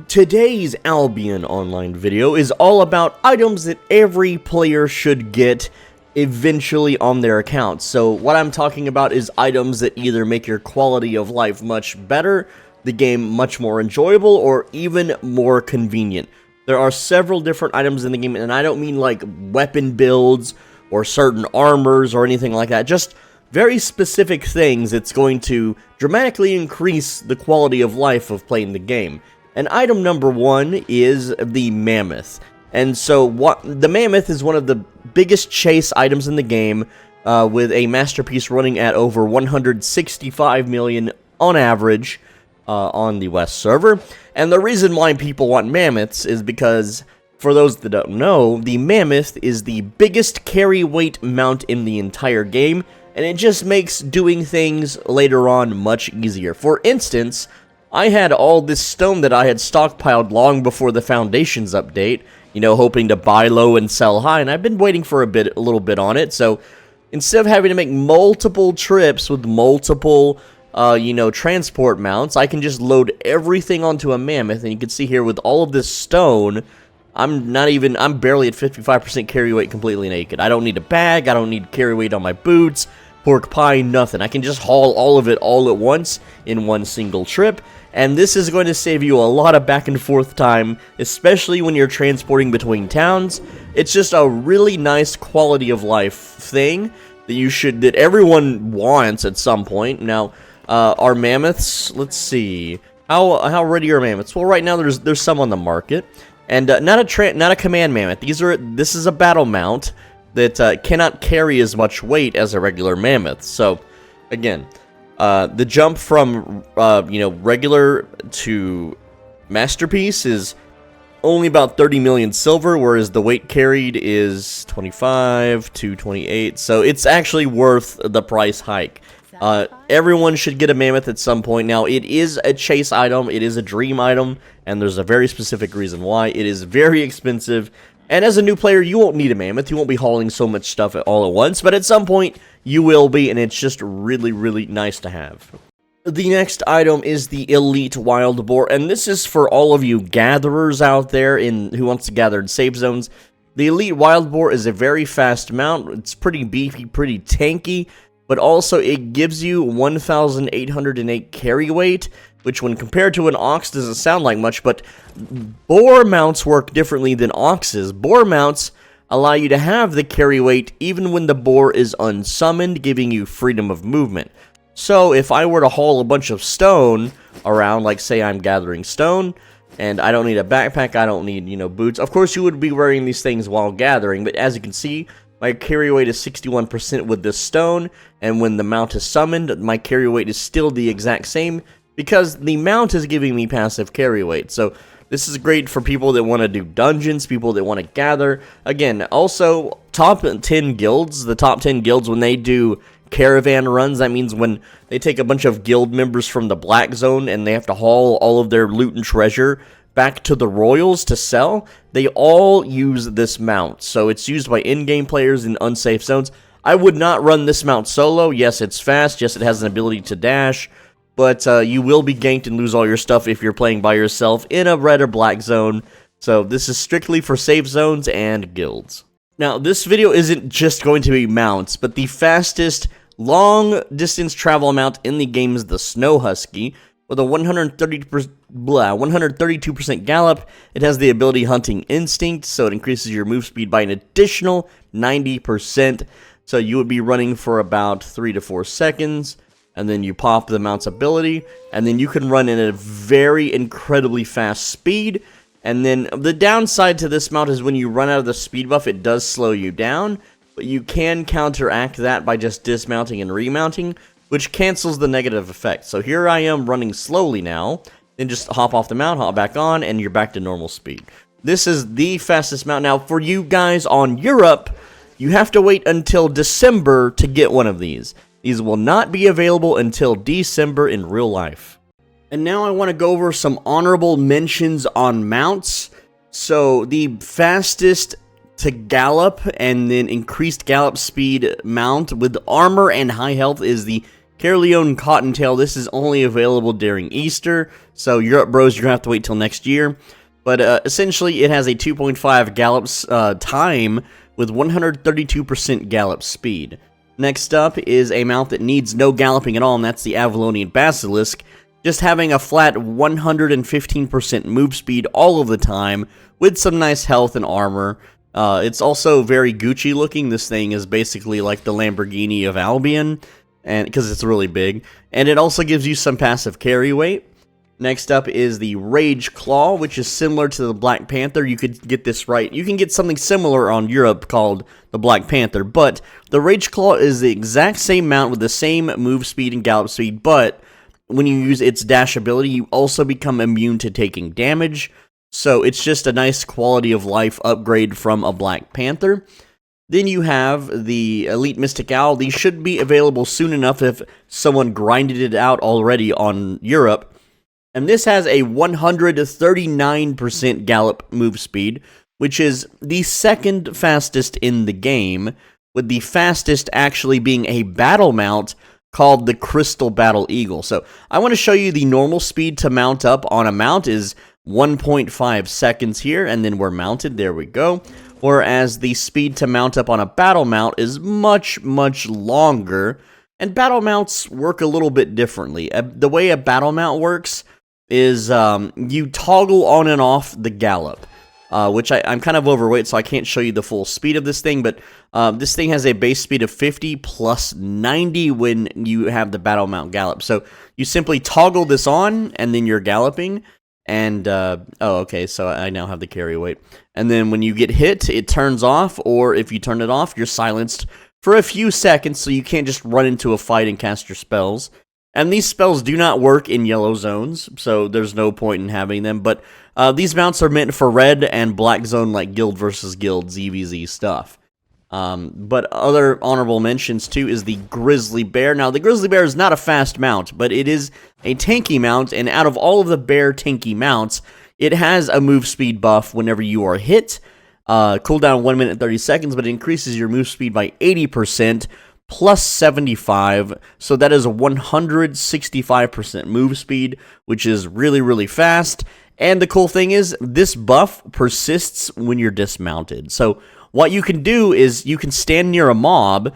Today's Albion Online video is all about items that every player should get eventually on their account. So what I'm talking about is items that either make your quality of life much better, the game much more enjoyable, or even more convenient. There are several different items in the game, and I don't mean like weapon builds or certain armors or anything like that, just very specific things that's going to dramatically increase the quality of life of playing the game. And item number one is the mammoth. And so the mammoth is one of the biggest chase items in the game, with a masterpiece running at over 165 million on average on the West server. And the reason why people want mammoths is because, for those that don't know, the mammoth is the biggest carry weight mount in the entire game, and it just makes doing things later on much easier. For instance, I had all this stone that I had stockpiled long before the Foundations update, you know, hoping to buy low and sell high, and I've been waiting for a little bit on it. So instead of having to make multiple trips with multiple, transport mounts, I can just load everything onto a mammoth. And you can see here with all of this stone, I'm barely at 55% carry weight completely naked. I don't need a bag, I don't need carry weight on my boots, pork pie, nothing. I can just haul all of it all at once in one single trip. And this is going to save you a lot of back and forth time, especially when you're transporting between towns. It's just a really nice quality of life thing that everyone wants at some point. Now, our mammoths, let's see, how ready are mammoths? Well, right now there's some on the market, and not a command mammoth. This is a battle mount that cannot carry as much weight as a regular mammoth. So, again, the jump from regular to masterpiece is only about 30 million silver, whereas the weight carried is 25 to 28. So it's actually worth the price hike. Everyone should get a mammoth at some point. Now, it is a chase item, it is a dream item, and there's a very specific reason why. It is very expensive, and as a new player, you won't need a mammoth. You won't be hauling so much stuff all at once, but at some point, you will be, and it's just really, really nice to have. The next item is the Elite Wild Boar, and this is for all of you gatherers out there who wants to gather in safe zones. The Elite Wild Boar is a very fast mount. It's pretty beefy, pretty tanky, but also it gives you 1,808 carry weight, which when compared to an ox doesn't sound like much, but boar mounts work differently than oxes. Boar mounts allow you to have the carry weight even when the boar is unsummoned, giving you freedom of movement. So if I were to haul a bunch of stone around, like say I'm gathering stone, and I don't need a backpack, I don't need, boots. Of course, you would be wearing these things while gathering, but as you can see, my carry weight is 61% with this stone, and when the mount is summoned, my carry weight is still the exact same, because the mount is giving me passive carry weight. So this is great for people that want to do dungeons, people that want to gather. Again, also, top 10 guilds, the top 10 guilds, when they do caravan runs, that means when they take a bunch of guild members from the Black Zone and they have to haul all of their loot and treasure back to the Royals to sell, they all use this mount. So it's used by in-game players in unsafe zones. I would not run this mount solo. Yes, it's fast. Yes, it has an ability to dash. But you will be ganked and lose all your stuff if you're playing by yourself in a red or black zone. So this is strictly for safe zones and guilds. Now, this video isn't just going to be mounts, but the fastest long-distance travel mount in the game is the Snow Husky. With a 132% gallop, it has the ability Hunting Instinct, so it increases your move speed by an additional 90%. So you would be running for about 3 to 4 seconds, and then you pop the mount's ability, and then you can run in a very incredibly fast speed. And then the downside to this mount is when you run out of the speed buff, it does slow you down, but you can counteract that by just dismounting and remounting, which cancels the negative effect. So here I am running slowly now, then just hop off the mount, hop back on, and you're back to normal speed. This is the fastest mount. Now, for you guys on Europe, you have to wait until December to get one of these. These will not be available until December in real life. And now I want to go over some honorable mentions on mounts. So the fastest to gallop and then increased gallop speed mount with armor and high health is the Carleon Cottontail, this is only available during Easter, so Europe bros, you're going to have to wait till next year. But essentially, it has a 2.5 gallops time with 132% gallop speed. Next up is a mount that needs no galloping at all, and that's the Avalonian Basilisk, just having a flat 115% move speed all of the time, with some nice health and armor. It's also very Gucci looking. This thing is basically like the Lamborghini of Albion, and because it's really big, and it also gives you some passive carry weight. Next up is the Rage Claw, which is similar to the Black Panther. You could get this right. You can get something similar on Europe called the Black Panther, but the Rage Claw is the exact same mount with the same move speed and gallop speed, but when you use its dash ability, you also become immune to taking damage, so it's just a nice quality of life upgrade from a Black Panther. Then you have the Elite Mystic Owl. These should be available soon enough if someone grinded it out already on Europe. And this has a 139% gallop move speed, which is the second fastest in the game, with the fastest actually being a battle mount called the Crystal Battle Eagle. So I want to show you the normal speed to mount up on a mount is 1.5 seconds here, and then we're mounted. There we go. Whereas the speed to mount up on a battle mount is much, much longer, and battle mounts work a little bit differently. The way a battle mount works is you toggle on and off the gallop, which I'm kind of overweight, so I can't show you the full speed of this thing, but this thing has a base speed of 50 plus 90 when you have the battle mount gallop. So you simply toggle this on, and then you're galloping, and, oh, okay, so I now have the carry weight. And then when you get hit, it turns off, or if you turn it off, you're silenced for a few seconds, so you can't just run into a fight and cast your spells. And these spells do not work in yellow zones, so there's no point in having them, but these mounts are meant for red and black zone, like guild versus guild ZVZ stuff. But other honorable mentions, too, is the Grizzly Bear. Now, the Grizzly Bear is not a fast mount, but it is a tanky mount, and out of all of the bear tanky mounts, it has a move speed buff whenever you are hit. Cooldown 1 minute 30 seconds, but it increases your move speed by 80%, plus 75, so that is a 165% move speed, which is really, really fast. And the cool thing is, this buff persists when you're dismounted. So what you can do is you can stand near a mob,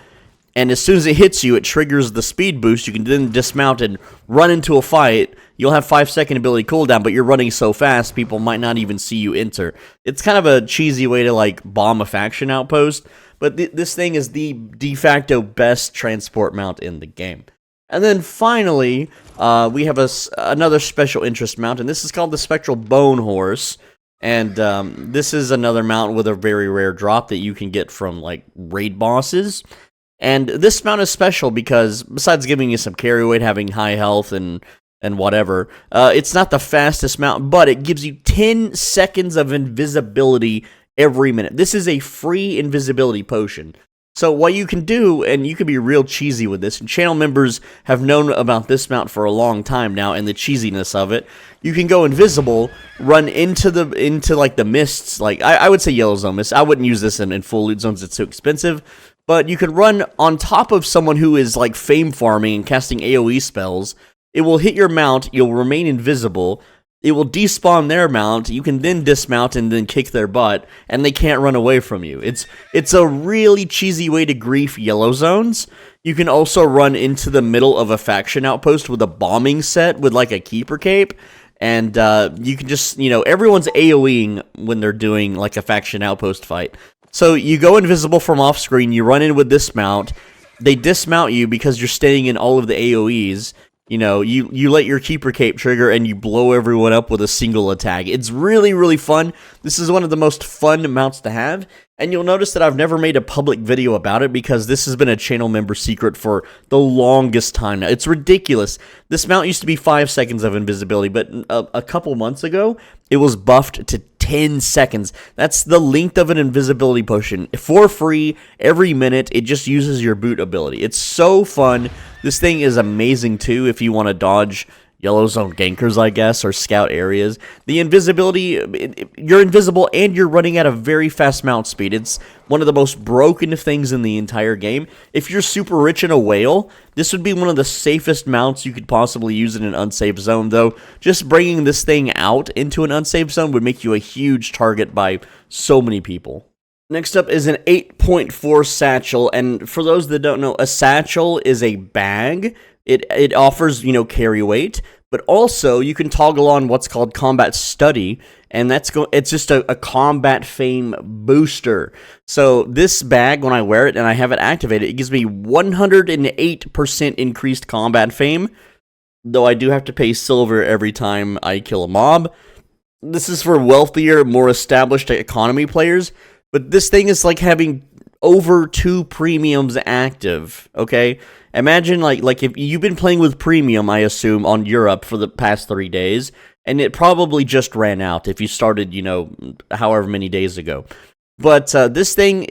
and as soon as it hits you, it triggers the speed boost. You can then dismount and run into a fight. You'll have 5-second ability cooldown, but you're running so fast, people might not even see you enter. It's kind of a cheesy way to, like, bomb a faction outpost, but this thing is the de facto best transport mount in the game. And then finally, we have another special interest mount, and this is called the Spectral Bone Horse. And this is another mount with a very rare drop that you can get from, like, raid bosses. And this mount is special because, besides giving you some carry weight, having high health, and whatever, it's not the fastest mount, but it gives you 10 seconds of invisibility every minute. This is a free invisibility potion. So what you can do, and you can be real cheesy with this, and channel members have known about this mount for a long time now, and the cheesiness of it. You can go invisible, run into like the mists, like I would say yellow zone mist. I wouldn't use this in full loot zones, it's too expensive. But you can run on top of someone who is like fame farming and casting AoE spells. It will hit your mount, you'll remain invisible. It will despawn their mount, you can then dismount and then kick their butt, and they can't run away from you. It's a really cheesy way to grief yellow zones. You can also run into the middle of a faction outpost with a bombing set with like a keeper cape, and you can just, everyone's AoEing when they're doing like a faction outpost fight. So you go invisible from off screen, you run in with this mount, they dismount you because you're staying in all of the AoEs. You let your keeper cape trigger and you blow everyone up with a single attack. It's really, really fun. This is one of the most fun mounts to have. And you'll notice that I've never made a public video about it because this has been a channel member secret for the longest time now. It's ridiculous. This mount used to be 5 seconds of invisibility, but a couple months ago, it was buffed to 10 seconds. That's the length of an invisibility potion. For free, every minute, it just uses your boot ability. It's so fun. This thing is amazing too if you want to dodge yellow zone gankers, I guess, or scout areas. The invisibility, you're invisible and you're running at a very fast mount speed. It's one of the most broken things in the entire game. If you're super rich in a whale, this would be one of the safest mounts you could possibly use in an unsafe zone, though just bringing this thing out into an unsafe zone would make you a huge target by so many people. Next up is an 8.4 satchel, and for those that don't know, a satchel is a bag. It offers, carry weight, but also you can toggle on what's called combat study, and it's just a combat fame booster. So this bag, when I wear it and I have it activated, it gives me 108% increased combat fame, though I do have to pay silver every time I kill a mob. This is for wealthier, more established economy players, but this thing is like having over 2 premiums active, okay? Imagine, like if you've been playing with premium, I assume, on Europe for the past 3 days, and it probably just ran out if you started, however many days ago. But this thing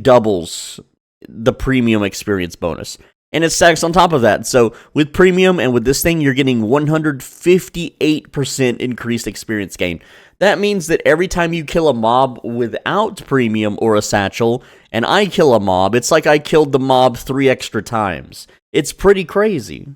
doubles the premium experience bonus, and it stacks on top of that. So with premium and with this thing, you're getting 158% increased experience gain. That means that every time you kill a mob without premium or a satchel, and I kill a mob, it's like I killed the mob 3 extra times. It's pretty crazy.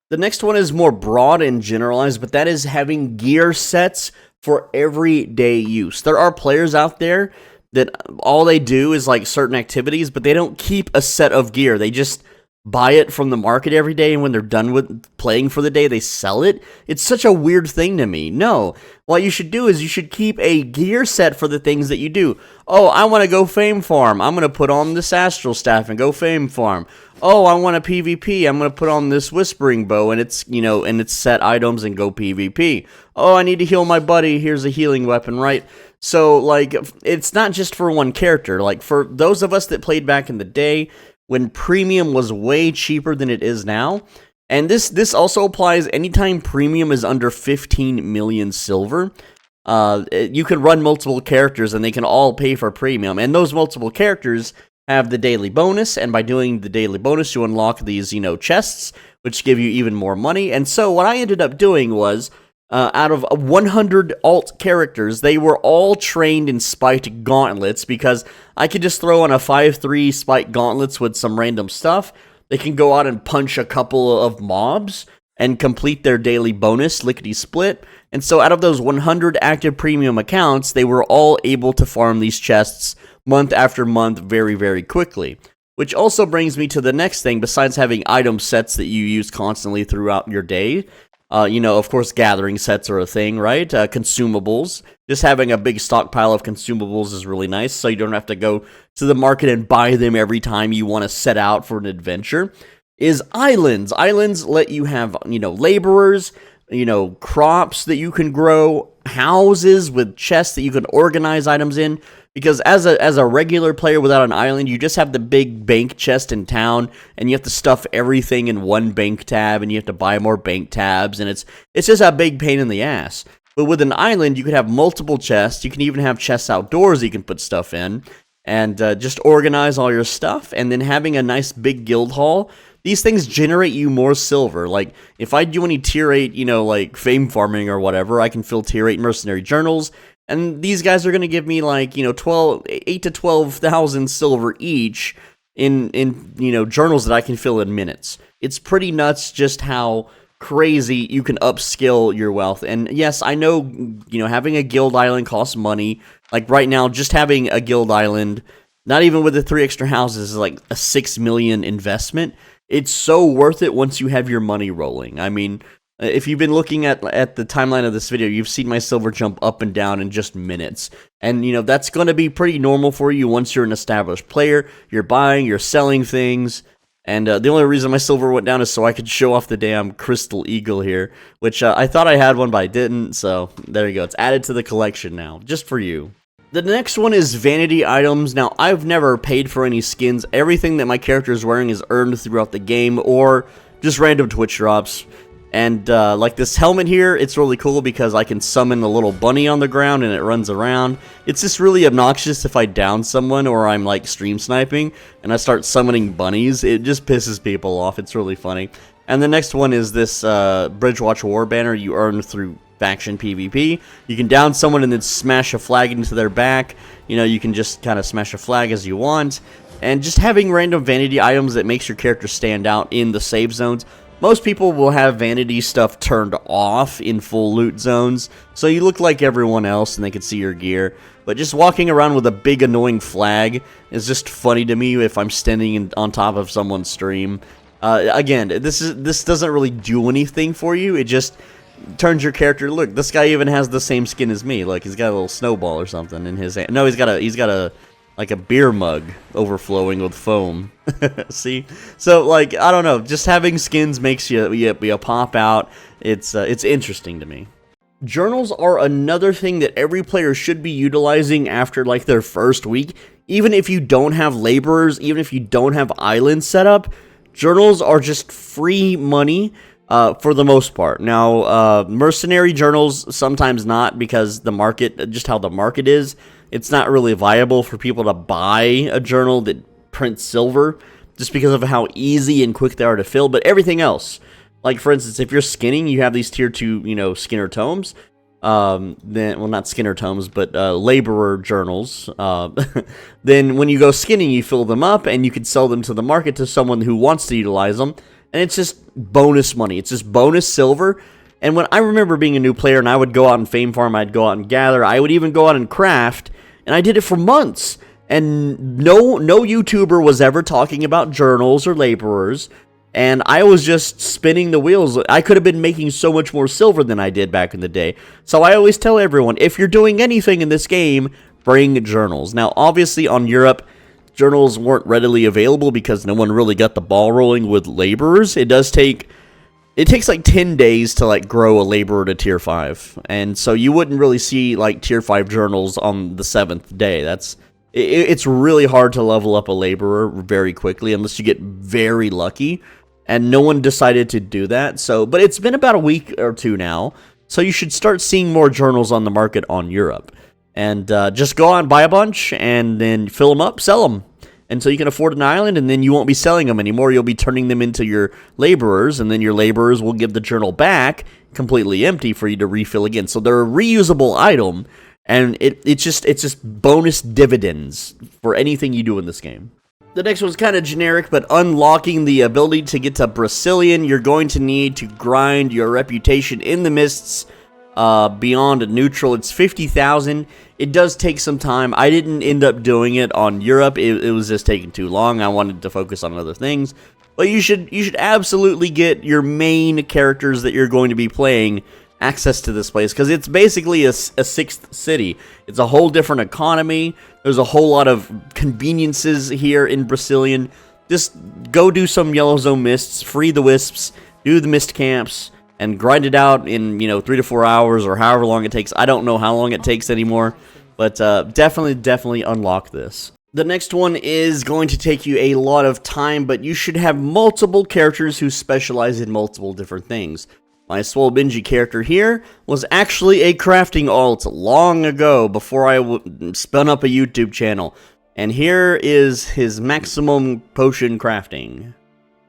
The next one is more broad and generalized, but that is having gear sets for everyday use. There are players out there that all they do is like certain activities, but they don't keep a set of gear. They just buy it from the market every day, and when they're done with playing for the day, they sell it. It's such a weird thing to me. No, what you should do is you should keep a gear set for the things that you do. Oh, I want to go fame farm. I'm going to put on this astral staff and go fame farm. Oh, I want a PvP. I'm going to put on this whispering bow and it's, and it's set items and go PvP. Oh, I need to heal my buddy. Here's a healing weapon, right? So, like, it's not just for one character. Like, for those of us that played back in the day, when premium was way cheaper than it is now. And this also applies anytime premium is under 15 million silver. You can run multiple characters and they can all pay for premium. And those multiple characters have the daily bonus, and by doing the daily bonus, you unlock these, chests, which give you even more money. And so what I ended up doing was, out of 100 alt characters, they were all trained in spiked gauntlets, because I could just throw on a 5-3 spiked gauntlets with some random stuff. They can go out and punch a couple of mobs and complete their daily bonus, lickety-split. And so out of those 100 active premium accounts, they were all able to farm these chests month after month very, very quickly. Which also brings me to the next thing, besides having item sets that you use constantly throughout your day. Of course, gathering sets are a thing, right? Consumables. Just having a big stockpile of consumables is really nice, so you don't have to go to the market and buy them every time you want to set out for an adventure. Is islands. Islands let you have, laborers, crops that you can grow, houses with chests that you can organize items in. Because as a regular player without an island, you just have the big bank chest in town, and you have to stuff everything in one bank tab, and you have to buy more bank tabs, and it's just a big pain in the ass. But with an island, you can have multiple chests. You can even have chests outdoors you can put stuff in, and just organize all your stuff. And then having a nice big guild hall, these things generate you more silver. Like, if I do any tier 8, like fame farming or whatever, I can fill tier 8 mercenary journals. And these guys are going to give me, like, 8 to 12,000 silver each in journals that I can fill in minutes. It's pretty nuts just how crazy you can upskill your wealth. And yes, I know, having a guild island costs money. Like, right now, just having a guild island, not even with the 3 extra houses, is like a 6 million investment. It's so worth it once you have your money rolling. I mean, if you've been looking at the timeline of this video, you've seen my silver jump up and down in just minutes. And, that's going to be pretty normal for you once you're an established player. You're buying, you're selling things. And the only reason my silver went down is so I could show off the damn Crystal Eagle here, which I thought I had one, but I didn't. So there you go. It's added to the collection now, just for you. The next one is vanity items. Now, I've never paid for any skins. Everything that my character is wearing is earned throughout the game or just random Twitch drops. And like this helmet here, it's really cool because I can summon a little bunny on the ground and it runs around. It's just really obnoxious if I down someone or I'm like stream sniping and I start summoning bunnies. It just pisses people off. It's really funny. And the next one is this Bridgewatch War banner you earn through faction PvP. You can down someone and then smash a flag into their back. You know, you can just kind of smash a flag as you want. And just having random vanity items that makes your character stand out in the save zones. Most people will have vanity stuff turned off in full loot zones, so you look like everyone else and they can see your gear. But just walking around with a big annoying flag is just funny to me if I'm standing on top of someone's stream. Again, this doesn't really do anything for you. It just turns your character. Look, this guy even has the same skin as me. Like, he's got a little snowball or something in his hand. No, he's got a like a beer mug overflowing with foam. See? So, like, I don't know. Just having skins makes you pop out. It's interesting to me. Journals are another thing that every player should be utilizing after, like, their first week. Even if you don't have laborers, even if you don't have islands set up, journals are just free money for the most part. Now, mercenary journals, sometimes not, because the market, just how the market is, it's not really viable for people to buy a journal that prints silver, just because of how easy and quick they are to fill. But everything else, like for instance, if you're skinning, you have these tier 2, you know, Skinner tomes. Then, well, not Skinner tomes, but laborer journals. Then when you go skinning, you fill them up, and you can sell them to the market to someone who wants to utilize them. And it's just bonus money. It's just bonus silver. And when I remember being a new player, and I would go out and fame farm, I'd go out and gather, I would even go out and craft, and I did it for months. And no YouTuber was ever talking about journals or laborers. And I was just spinning the wheels. I could have been making so much more silver than I did back in the day. So I always tell everyone, if you're doing anything in this game, bring journals. Now, obviously, on Europe, journals weren't readily available because no one really got the ball rolling with laborers. It takes like 10 days to like grow a laborer to tier 5. And so you wouldn't really see like tier 5 journals on the 7th day. It's really hard to level up a laborer very quickly unless you get very lucky. And no one decided to do that. But it's been about a week or two now. So you should start seeing more journals on the market on Europe. And just go out and buy a bunch and then fill them up, sell them. And so you can afford an island, and then you won't be selling them anymore. You'll be turning them into your laborers, and then your laborers will give the journal back completely empty for you to refill again. So they're a reusable item, and it's just bonus dividends for anything you do in this game. The next one's kind of generic, but unlocking the ability to get to Brecilien, you're going to need to grind your reputation in the mists beyond neutral. It's 50,000. It does take some time. I didn't end up doing it on Europe. It was just taking too long. I wanted to focus on other things. But you should absolutely get your main characters that you're going to be playing access to this place, because it's basically a sixth city. It's a whole different economy. There's a whole lot of conveniences here in Brecilien. Just go do some Yellow Zone mists, free the wisps, do the mist camps, and grind it out in, 3 to 4 hours or however long it takes. I don't know how long it takes anymore, but definitely unlock this. The next one is going to take you a lot of time, but you should have multiple characters who specialize in multiple different things. My Swole Benji character here was actually a crafting alt long ago, before I spun up a YouTube channel. And here is his maximum potion crafting.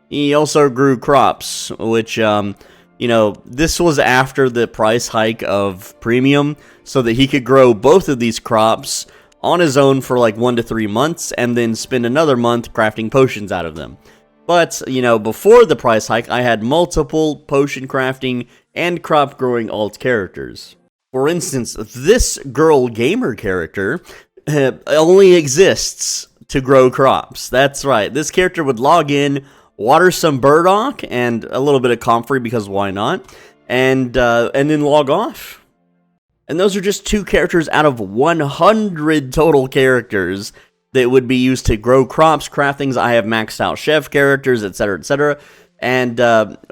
He also grew crops, which, this was after the price hike of premium, so that he could grow both of these crops on his own for like 1 to 3 months, and then spend another month crafting potions out of them. But, before the price hike, I had multiple potion crafting and crop growing alt characters. For instance, this girl gamer character only exists to grow crops. That's right. This character would log in, water some burdock and a little bit of comfrey, because why not? And then log off. And those are just 2 characters out of 100 total characters that would be used to grow crops, craft things. I have maxed out chef characters, etc., etc. And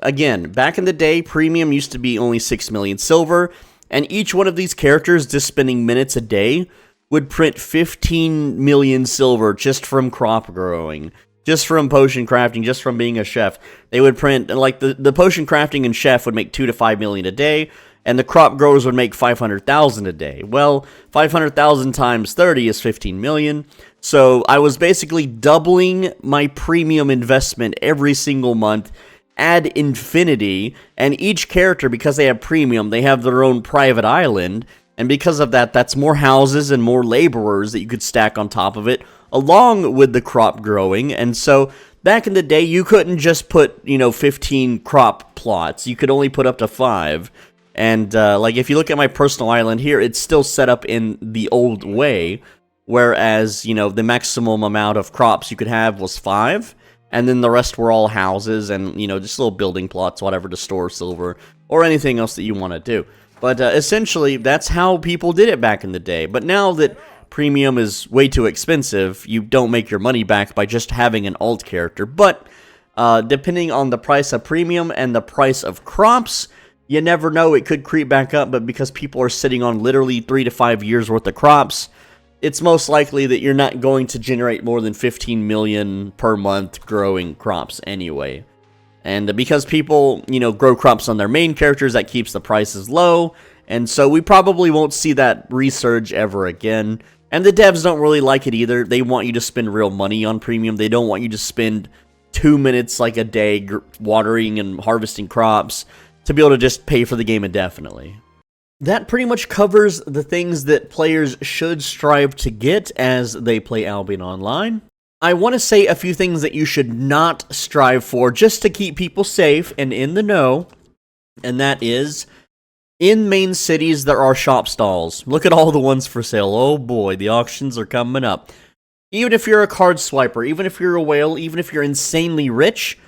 again, back in the day, premium used to be only 6 million silver, and each one of these characters, just spending minutes a day, would print 15 million silver just from crop growing, just from potion crafting, just from being a chef. They would print, like, the potion crafting and chef would make 2 to 5 million a day, and the crop growers would make 500,000 a day. Well, 500,000 times 30 is 15 million. So I was basically doubling my premium investment every single month, add infinity, and each character, because they have premium, they have their own private island, and because of that, that's more houses and more laborers that you could stack on top of it, along with the crop growing. And so back in the day, you couldn't just put, 15 crop plots. You could only put up to 5. And, like, if you look at my personal island here, it's still set up in the old way, whereas, the maximum amount of crops you could have was 5, and then the rest were all houses and, just little building plots, whatever, to store silver, or anything else that you want to do. But, essentially, that's how people did it back in the day. But now that premium is way too expensive, you don't make your money back by just having an alt character. But, depending on the price of premium and the price of crops, you never know, it could creep back up, but because people are sitting on literally 3 to 5 years worth of crops, it's most likely that you're not going to generate more than 15 million per month growing crops anyway. And because people, grow crops on their main characters, that keeps the prices low, and so we probably won't see that resurge ever again. And the devs don't really like it either. They want you to spend real money on premium. They don't want you to spend 2 minutes like a day watering and harvesting crops to be able to just pay for the game indefinitely. That pretty much covers the things that players should strive to get as they play Albion Online. I want to say a few things that you should not strive for just to keep people safe and in the know, and that is, in main cities there are shop stalls. Look at all the ones for sale. Oh boy, the auctions are coming up. Even if you're a card swiper, even if you're a whale, even if you're insanely rich,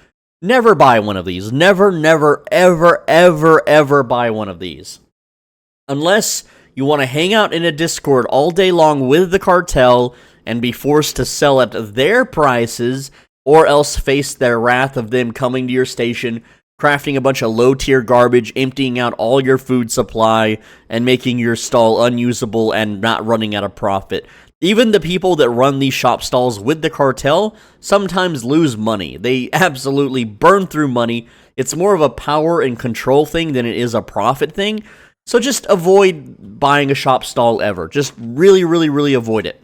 never buy one of these. Never, never, ever, ever, ever buy one of these. Unless you want to hang out in a Discord all day long with the cartel and be forced to sell at their prices, or else face their wrath of them coming to your station, crafting a bunch of low-tier garbage, emptying out all your food supply, and making your stall unusable and not running at a profit. Even the people that run these shop stalls with the cartel sometimes lose money. They absolutely burn through money. It's more of a power and control thing than it is a profit thing. So just avoid buying a shop stall ever. Just really, really, really avoid it.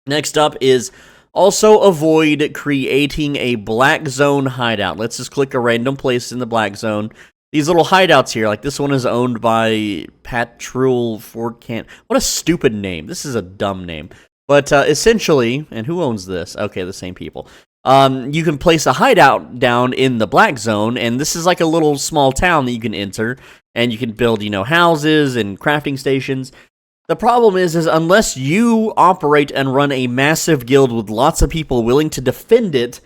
Next up is also avoid creating a black zone hideout. Let's just click a random place in the black zone. These little hideouts here, like this one is owned by Patrol Fort Can. What a stupid name. This is a dumb name. But essentially, and who owns this? Okay, the same people. You can place a hideout down in the black zone, and this is like a little small town that you can enter, and you can build, houses and crafting stations. The problem is unless you operate and run a massive guild with lots of people willing to defend it,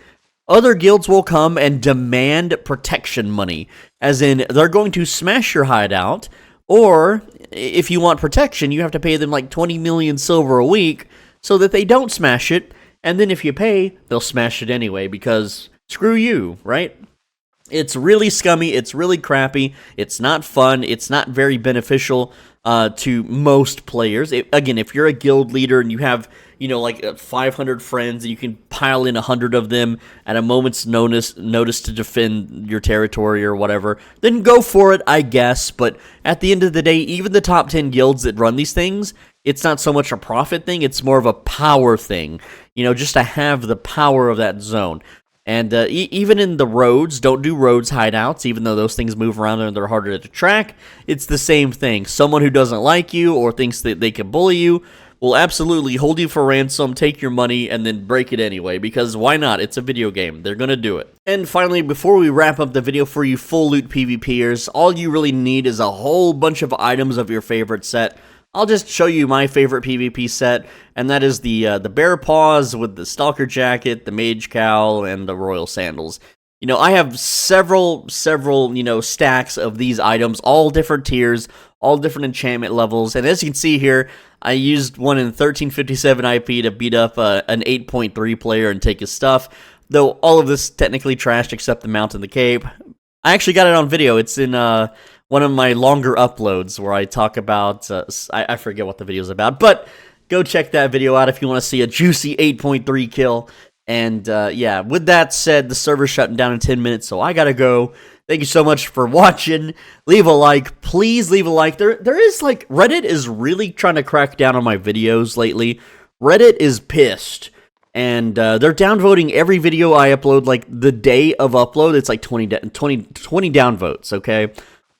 other guilds will come and demand protection money. As in, they're going to smash your hideout, or if you want protection, you have to pay them like 20 million silver a week so that they don't smash it, and then if you pay, they'll smash it anyway, because screw you, right? It's really scummy, it's really crappy, it's not fun, it's not very beneficial to most players. Again, if you're a guild leader and you have, like 500 friends and you can pile in 100 of them at a moment's notice to defend your territory or whatever, then go for it, I guess. But at the end of the day, even the top 10 guilds that run these things, it's not so much a profit thing, it's more of a power thing, just to have the power of that zone. And even in the roads, don't do roads hideouts, even though those things move around and they're harder to track. It's the same thing. Someone who doesn't like you or thinks that they can bully you will absolutely hold you for ransom, take your money, and then break it anyway, because why not? It's a video game. They're gonna do it. And finally, before we wrap up the video for you full loot PvPers, all you really need is a whole bunch of items of your favorite set. I'll just show you my favorite PvP set, and that is the bear paws with the stalker jacket, the mage cowl, and the royal sandals. I have several, stacks of these items, all different tiers, all different enchantment levels, and as you can see here, I used one in 1357 IP to beat up an 8.3 player and take his stuff, though all of this technically trashed except the mount and the cape. I actually got it on video. It's in one of my longer uploads where I talk about, I forget what the video is about, but go check that video out if you want to see a juicy 8.3 kill. And yeah, with that said, the server's shutting down in 10 minutes, so I gotta go. Thank you so much for watching. Leave a like. Please leave a like. There is, like, Reddit is really trying to crack down on my videos lately. Reddit is pissed and they're downvoting every video I upload. Like the day of upload, it's like 20 downvotes, okay?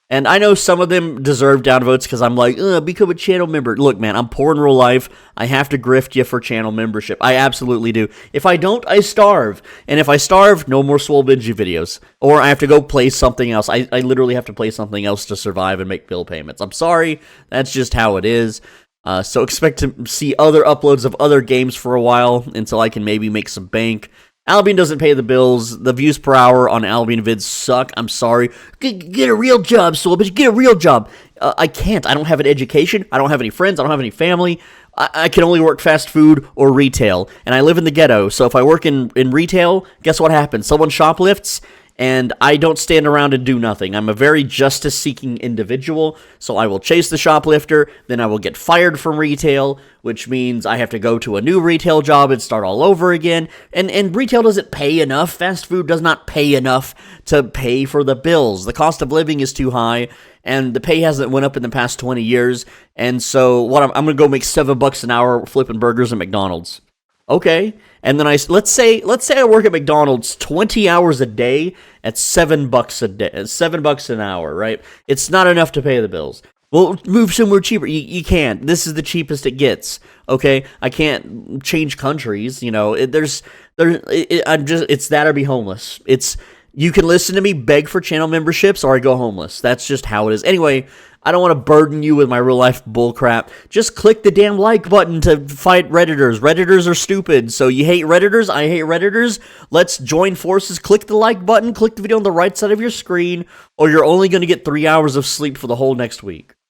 And I know some of them deserve downvotes because I'm like, become a channel member. Look, man, I'm poor in real life. I have to grift you for channel membership. I absolutely do. If I don't, I starve. And if I starve, no more Swole Benji videos. Or I have to go play something else. I literally have to play something else to survive and make bill payments. I'm sorry. That's just how it is. So expect to see other uploads of other games for a while until I can maybe make some bank. Albion doesn't pay the bills. The views per hour on Albion vids suck. I'm sorry. Get a real job, Soul, but get a real job. I can't. I don't have an education. I don't have any friends. I don't have any family. I can only work fast food or retail, and I live in the ghetto. So if I work in retail, guess what happens? Someone shoplifts, and I don't stand around and do nothing. I'm a very justice-seeking individual, so I will chase the shoplifter, then I will get fired from retail, which means I have to go to a new retail job and start all over again. And retail doesn't pay enough. Fast food does not pay enough to pay for the bills. The cost of living is too high, and the pay hasn't went up in the past 20 years. And so what I'm going to go make $7 an hour flipping burgers at McDonald's. Okay, and then let's say I work at McDonald's 20 hours a day at $7 a day, $7 an hour, right? It's not enough to pay the bills. Well, move somewhere cheaper. You can't. This is the cheapest it gets. Okay, I can't change countries. You know, it's that or be homeless. You can listen to me beg for channel memberships or I go homeless. That's just how it is. Anyway, I don't want to burden you with my real life bullcrap. Just click the damn like button to fight Redditors. Redditors are stupid. So you hate Redditors? I hate Redditors. Let's join forces. Click the like button. Click the video on the right side of your screen, or you're only going to get 3 hours of sleep for the whole next week.